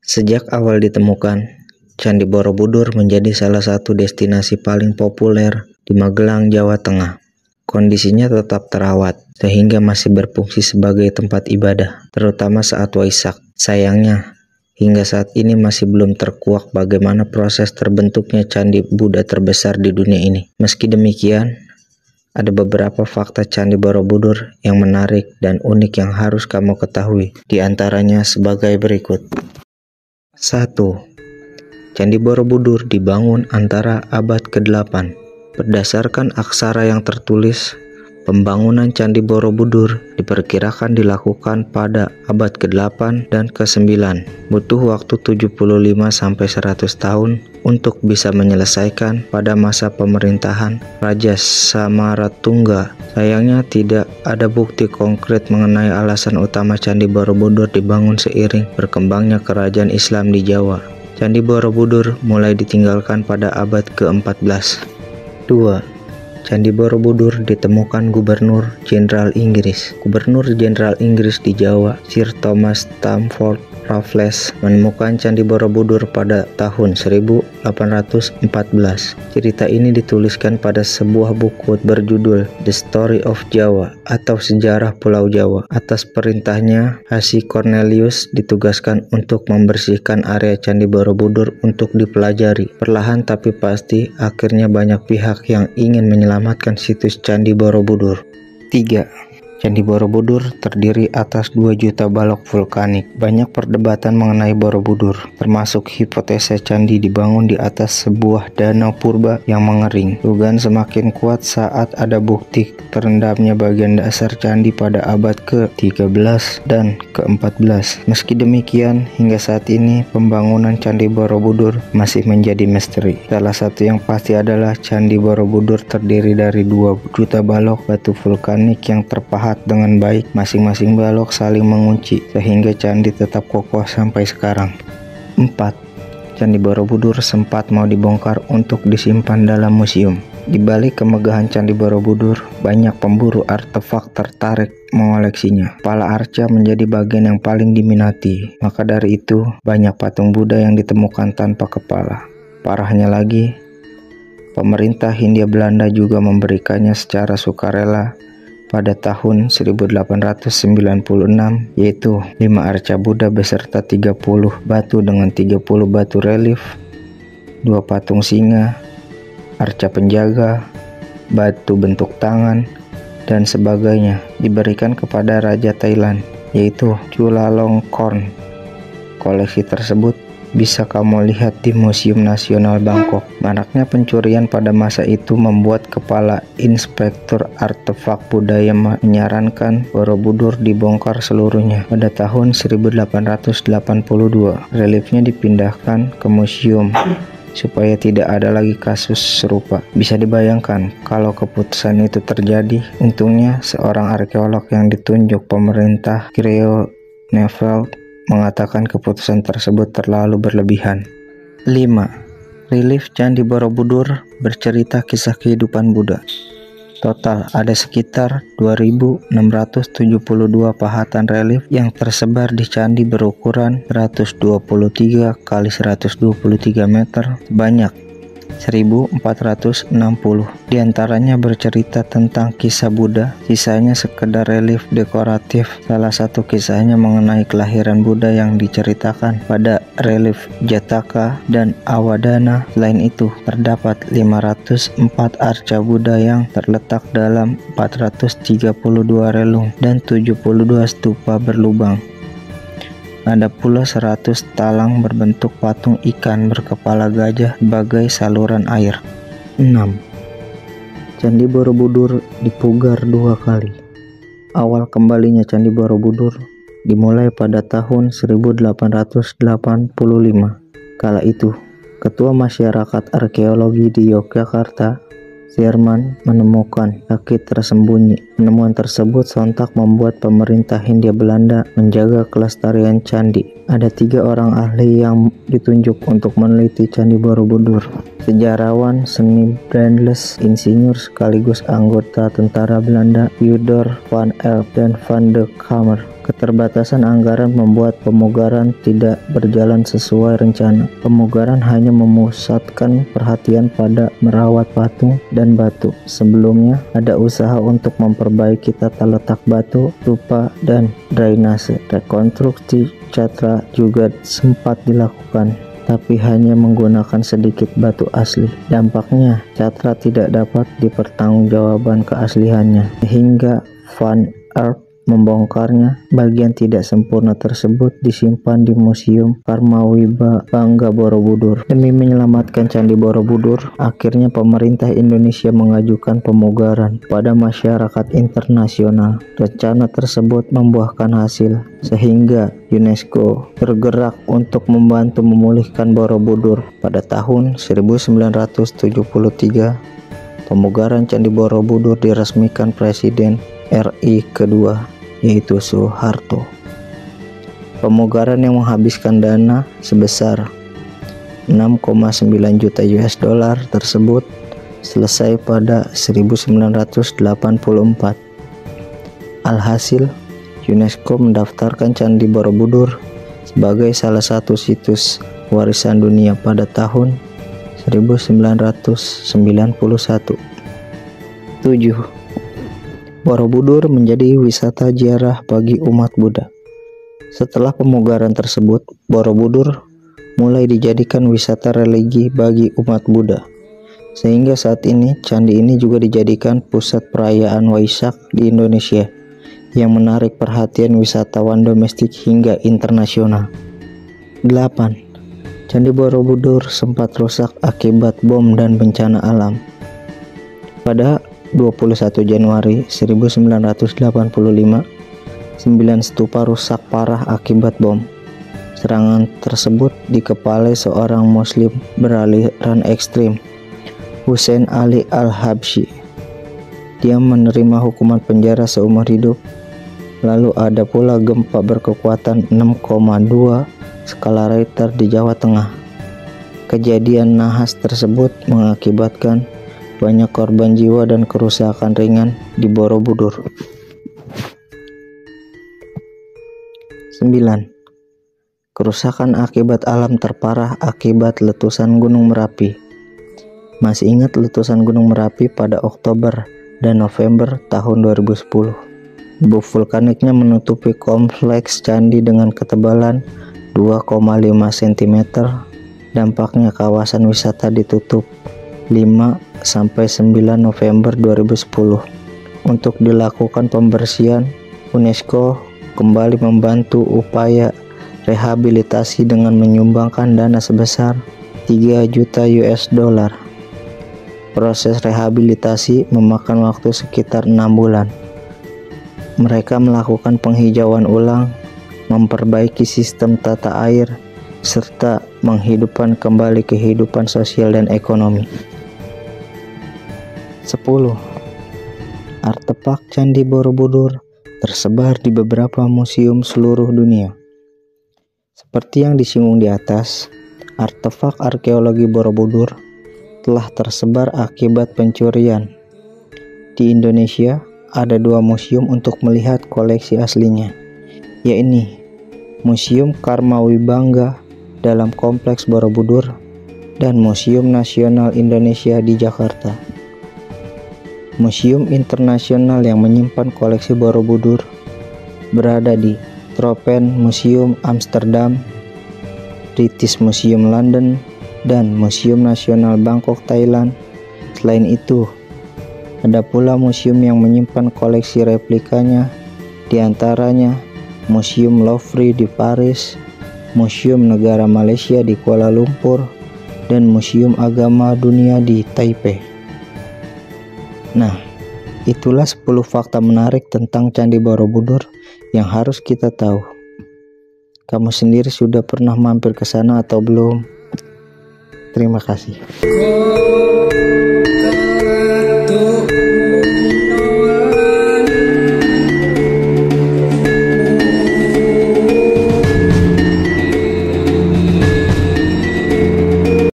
Sejak awal ditemukan, Candi Borobudur menjadi salah satu destinasi paling populer di Magelang, Jawa Tengah. Kondisinya tetap terawat, sehingga masih berfungsi sebagai tempat ibadah, terutama saat Waisak. Sayangnya, hingga saat ini masih belum terkuak bagaimana proses terbentuknya Candi Buddha terbesar di dunia ini. Meski demikian, ada beberapa fakta Candi Borobudur yang menarik dan unik yang harus kamu ketahui, di antaranya sebagai berikut. 1. Candi Borobudur dibangun antara abad ke-8. Berdasarkan aksara yang tertulis, pembangunan Candi Borobudur diperkirakan dilakukan pada abad ke-8 dan ke-9. Butuh waktu 75-100 tahun untuk bisa menyelesaikan pada masa pemerintahan Raja Samaratungga. Sayangnya tidak ada bukti konkret mengenai alasan utama Candi Borobudur dibangun seiring berkembangnya kerajaan Islam di Jawa. Candi Borobudur mulai ditinggalkan pada abad ke-14. 2. Candi Borobudur ditemukan Gubernur Jenderal Inggris. Gubernur Jenderal Inggris di Jawa, Sir Thomas Stamford Raffles, menemukan Candi Borobudur pada tahun 1814. Cerita ini dituliskan pada sebuah buku berjudul The Story of Java atau Sejarah Pulau Jawa. Atas perintahnya, Hassi Cornelius ditugaskan untuk membersihkan area Candi Borobudur untuk dipelajari. Perlahan tapi pasti, akhirnya banyak pihak yang ingin menyelamatkan situs Candi Borobudur. 3. Candi Borobudur terdiri atas 2 juta balok vulkanik. Banyak perdebatan mengenai Borobudur, termasuk hipotesa candi dibangun di atas sebuah danau purba yang mengering. Dugaan semakin kuat saat ada bukti terendamnya bagian dasar candi pada abad ke-13 dan ke-14. Meski demikian, hingga saat ini pembangunan Candi Borobudur masih menjadi misteri. Salah satu yang pasti adalah Candi Borobudur terdiri dari 2 juta balok batu vulkanik yang terpahat dengan baik. Masing-masing balok saling mengunci sehingga candi tetap kokoh sampai sekarang. 4. Candi Borobudur sempat mau dibongkar untuk disimpan dalam museum. Di balik kemegahan Candi Borobudur, banyak pemburu artefak tertarik mengoleksinya. Kepala arca menjadi bagian yang paling diminati. Maka dari itu, banyak patung Buddha yang ditemukan tanpa kepala. Parahnya lagi, pemerintah Hindia Belanda juga memberikannya secara sukarela pada tahun 1896, yaitu 5 arca Buddha beserta 30 batu dengan 30 batu relief, 2 patung singa, arca penjaga, batu bentuk tangan, dan sebagainya diberikan kepada Raja Thailand, yaitu Chulalongkorn. Koleksi tersebut bisa kamu lihat di Museum Nasional Bangkok. Maraknya pencurian pada masa itu membuat Kepala Inspektur Artefak Budaya menyarankan Borobudur dibongkar seluruhnya. Pada tahun 1882, reliefnya dipindahkan ke museum supaya tidak ada lagi kasus serupa. Bisa dibayangkan kalau keputusan itu terjadi. Untungnya seorang arkeolog yang ditunjuk pemerintah, Creo Neufeld, mengatakan keputusan tersebut terlalu berlebihan. 5. Relief Candi Borobudur bercerita kisah kehidupan Buddha. Total ada sekitar 2.672 pahatan relief yang tersebar di candi berukuran 123 x 123 meter sebanyak 1460. Di antaranya bercerita tentang kisah Buddha, sisanya sekedar relief dekoratif. Salah satu kisahnya mengenai kelahiran Buddha yang diceritakan pada relief Jataka dan Awadana. Selain itu, terdapat 504 arca Buddha yang terletak dalam 432 relung dan 72 stupa berlubang. Ada pula 100 talang berbentuk patung ikan berkepala gajah sebagai saluran air. 6. Candi Borobudur dipugar 2 kali. Awal kembalinya Candi Borobudur dimulai pada tahun 1885. Kala itu, Ketua Masyarakat Arkeologi di Yogyakarta, Sherman, menemukan sakit tersembunyi. Penemuan tersebut sontak membuat pemerintah Hindia Belanda menjaga kelestarian candi. Ada 3 orang ahli yang ditunjuk untuk meneliti Candi Borobudur. Sejarawan seni Brandeles, insinyur sekaligus anggota tentara Belanda Theodor van Elf dan van de Kamer. Keterbatasan anggaran membuat pemugaran tidak berjalan sesuai rencana. Pemugaran hanya memusatkan perhatian pada merawat patung dan batu. Sebelumnya, ada usaha untuk memperbaiki tata letak batu, rupa, dan drainase. Rekonstruksi catra juga sempat dilakukan, tapi hanya menggunakan sedikit batu asli. Dampaknya, catra tidak dapat dipertanggungjawabkan keasliannya, sehingga Van Earth membongkarnya. Bagian tidak sempurna tersebut disimpan di Museum Karmawibanga Borobudur. Demi menyelamatkan Candi Borobudur, akhirnya pemerintah Indonesia mengajukan pemugaran pada masyarakat internasional. Rencana tersebut membuahkan hasil, sehingga UNESCO bergerak untuk membantu memulihkan Borobudur. Pada tahun 1973, pemugaran Candi Borobudur diresmikan Presiden RI kedua, yaitu Soeharto. Pemugaran yang menghabiskan dana sebesar 6,9 juta US dollar tersebut selesai pada 1984. Alhasil, UNESCO mendaftarkan Candi Borobudur sebagai salah satu situs warisan dunia pada tahun 1991. 7. Borobudur menjadi wisata ziarah bagi umat Buddha. Setelah pemugaran tersebut, Borobudur mulai dijadikan wisata religi bagi umat Buddha. Sehingga saat ini, candi ini juga dijadikan pusat perayaan Waisak di Indonesia, yang menarik perhatian wisatawan domestik hingga internasional. 8. Candi Borobudur sempat rusak akibat bom dan bencana alam. Pada 21 Januari 1985, 9 stupa rusak parah akibat bom. Serangan tersebut dikepalai seorang muslim beraliran ekstrim, Hussein Ali Al-Habsyi. Dia menerima hukuman penjara seumur hidup. Lalu ada pula gempa berkekuatan 6,2 skala Richter di Jawa Tengah. Kejadian nahas tersebut mengakibatkan banyak korban jiwa dan kerusakan ringan di Borobudur. 9. Kerusakan akibat alam terparah akibat letusan Gunung Merapi. Masih ingat letusan Gunung Merapi pada Oktober dan November tahun 2010? Abu vulkaniknya menutupi kompleks candi dengan ketebalan 2,5 cm. Dampaknya kawasan wisata ditutup 5-9 November 2010. Untuk dilakukan pembersihan, UNESCO kembali membantu upaya rehabilitasi dengan menyumbangkan dana sebesar 3 juta US dollar. Proses rehabilitasi memakan waktu sekitar 6 bulan. Mereka melakukan penghijauan ulang, memperbaiki sistem tata air, serta menghidupkan kembali kehidupan sosial dan ekonomi. 10. Artefak Candi Borobudur tersebar di beberapa museum seluruh dunia. Seperti yang disinggung di atas, artefak arkeologi Borobudur telah tersebar akibat pencurian. Di Indonesia, ada 2 museum untuk melihat koleksi aslinya, yaitu Museum Karmawibanga dalam Kompleks Borobudur dan Museum Nasional Indonesia di Jakarta. Museum internasional yang menyimpan koleksi Borobudur berada di Tropen Museum Amsterdam, British Museum London, dan Museum Nasional Bangkok, Thailand. Selain itu, ada pula museum yang menyimpan koleksi replikanya, diantaranya Museum Louvre di Paris, Museum Negara Malaysia di Kuala Lumpur, dan Museum Agama Dunia di Taipei. Nah, itulah 10 fakta menarik tentang Candi Borobudur yang harus kita tahu. Kamu sendiri sudah pernah mampir ke sana atau belum? Terima kasih.